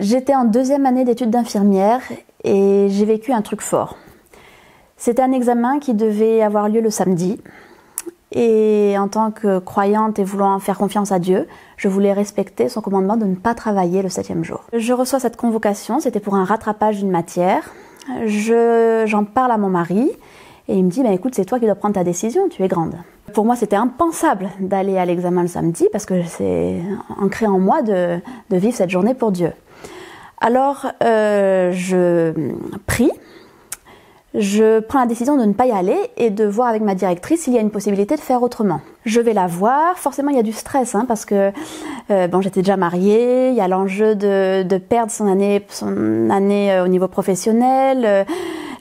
J'étais en 2e année d'études d'infirmière et j'ai vécu un truc fort. C'était un examen qui devait avoir lieu le samedi. Et en tant que croyante et voulant faire confiance à Dieu, je voulais respecter son commandement de ne pas travailler le 7e jour. Je reçois cette convocation, c'était pour un rattrapage d'une matière. J'en parle à mon mari et il me dit écoute, c'est toi qui dois prendre ta décision, tu es grande. Pour moi, c'était impensable d'aller à l'examen le samedi parce que c'est ancré en moi de vivre cette journée pour Dieu. Alors, je prie. Je prends la décision de ne pas y aller et de voir avec ma directrice s'il y a une possibilité de faire autrement. Je vais la voir, forcément il y a du stress parce que j'étais déjà mariée, il y a l'enjeu de perdre son année au niveau professionnel,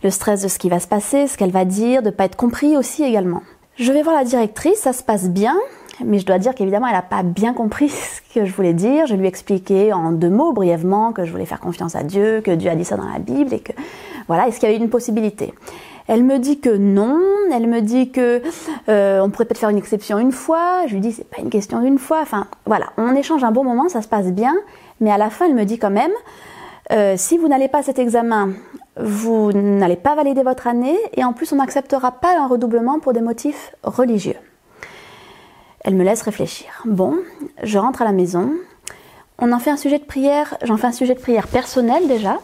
le stress de ce qui va se passer, ce qu'elle va dire, de ne pas être compris aussi également. Je vais voir la directrice, ça se passe bien, mais je dois dire qu'évidemment elle n'a pas bien compris ce que je voulais dire. Je lui ai expliqué en 2 mots brièvement que je voulais faire confiance à Dieu, que Dieu a dit ça dans la Bible et que voilà, est-ce qu'il y avait une possibilité? Elle me dit que non, elle me dit que on pourrait peut-être faire une exception une fois. Je lui dis c'est pas une question d'une fois. Enfin voilà, on échange un bon moment, ça se passe bien, mais à la fin elle me dit quand même si vous n'allez pas à cet examen, vous n'allez pas valider votre année et en plus on n'acceptera pas un redoublement pour des motifs religieux. Elle me laisse réfléchir. Bon, je rentre à la maison. On en fait un sujet de prière. J'en fais un sujet de prière personnel déjà,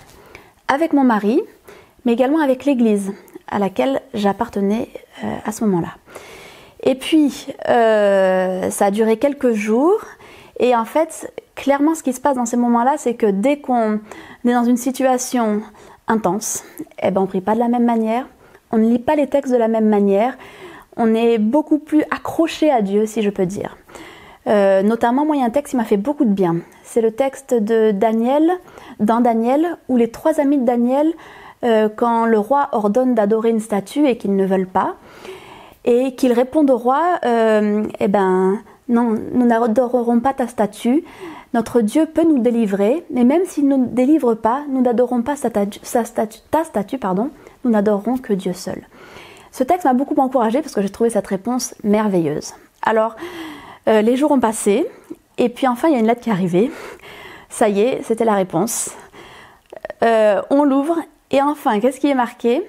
avec mon mari, mais également avec l'église à laquelle j'appartenais à ce moment-là. Et puis, ça a duré quelques jours. Et en fait, clairement, ce qui se passe dans ces moments-là, c'est que dès qu'on est dans une situation intense, on ne prie pas de la même manière, on ne lit pas les textes de la même manière. On est beaucoup plus accroché à Dieu, si je peux dire. Notamment, moi, il y a un texte qui m'a fait beaucoup de bien. C'est le texte de Daniel, dans Daniel, où les 3 amis de Daniel, quand le roi ordonne d'adorer une statue et qu'ils ne veulent pas, et qu'ils répondent au roi, non, nous n'adorerons pas ta statue, notre Dieu peut nous délivrer, mais même s'il ne nous délivre pas, nous n'adorerons pas ta statue, nous n'adorerons que Dieu seul. Ce texte m'a beaucoup encouragée parce que j'ai trouvé cette réponse merveilleuse. Alors, les jours ont passé et puis enfin il y a une lettre qui est arrivée. Ça y est, c'était la réponse. On l'ouvre et enfin, qu'est-ce qui est marqué?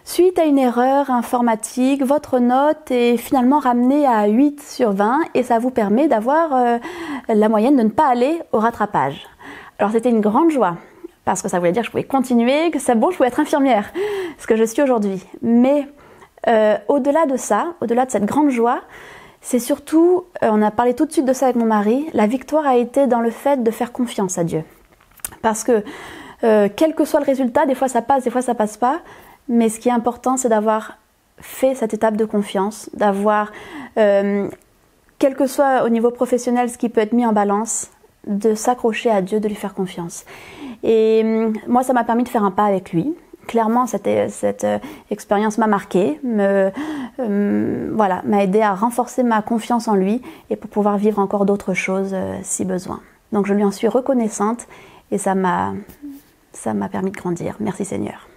Suite à une erreur informatique, votre note est finalement ramenée à 8 sur 20 et ça vous permet d'avoir la moyenne de ne pas aller au rattrapage. Alors c'était une grande joie parce que ça voulait dire que je pouvais continuer, que c'est bon, je pouvais être infirmière, ce que je suis aujourd'hui. Mais au-delà de ça, au-delà de cette grande joie, c'est surtout, on a parlé tout de suite de ça avec mon mari, la victoire a été dans le fait de faire confiance à Dieu. Parce que quel que soit le résultat, des fois ça passe, des fois ça passe pas, mais ce qui est important c'est d'avoir fait cette étape de confiance, d'avoir, quel que soit au niveau professionnel ce qui peut être mis en balance, de s'accrocher à Dieu, de lui faire confiance. Et moi ça m'a permis de faire un pas avec lui. Clairement, cette expérience m'a marquée, m'a aidé à renforcer ma confiance en lui et pour pouvoir vivre encore d'autres choses si besoin. Donc je lui en suis reconnaissante et ça m'a permis de grandir. Merci Seigneur.